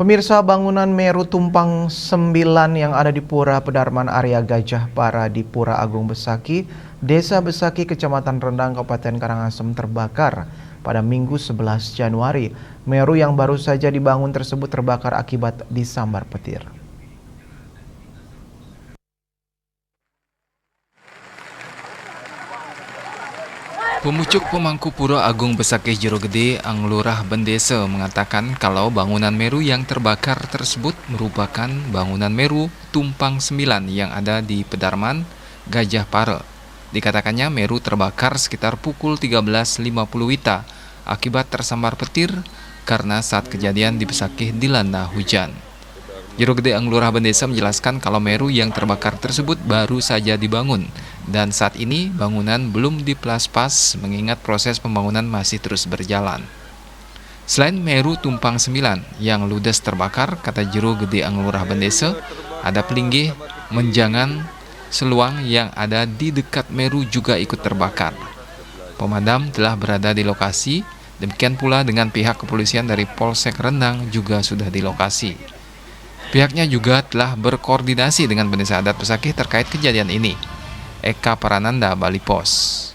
Pemirsa, bangunan Meru Tumpang 9 yang ada di Pura Pedarman area Gajah Para di Pura Agung Besaki, Desa Besaki, Kecamatan Rendang, Kabupaten Karangasem terbakar pada Minggu 11 Januari. Meru yang baru saja dibangun tersebut terbakar akibat disambar petir. Pemucuk pemangku Pura Agung Besaki Jero Gede, Anglurah Bendese mengatakan kalau bangunan Meru yang terbakar tersebut merupakan bangunan Meru Tumpang 9 yang ada di Pedarman, Gajah Para. Dikatakannya Meru terbakar sekitar pukul 13.50 WITA akibat tersambar petir karena saat kejadian di Besaki dilanda hujan. Jero Gede Anglurah Bendese menjelaskan kalau Meru yang terbakar tersebut baru saja dibangun dan saat ini bangunan belum diplaspas mengingat proses pembangunan masih terus berjalan. Selain Meru Tumpang 9 yang ludes terbakar, kata Jero Gede Anglurah Bendese, ada Pelinggih, Menjangan, Seluang yang ada di dekat Meru juga ikut terbakar. Pemadam telah berada di lokasi, demikian pula dengan pihak kepolisian dari Polsek Rendang juga sudah di lokasi. Pihaknya juga telah berkoordinasi dengan Desa Adat Besaki terkait kejadian ini. Eka Parananda, Bali Pos.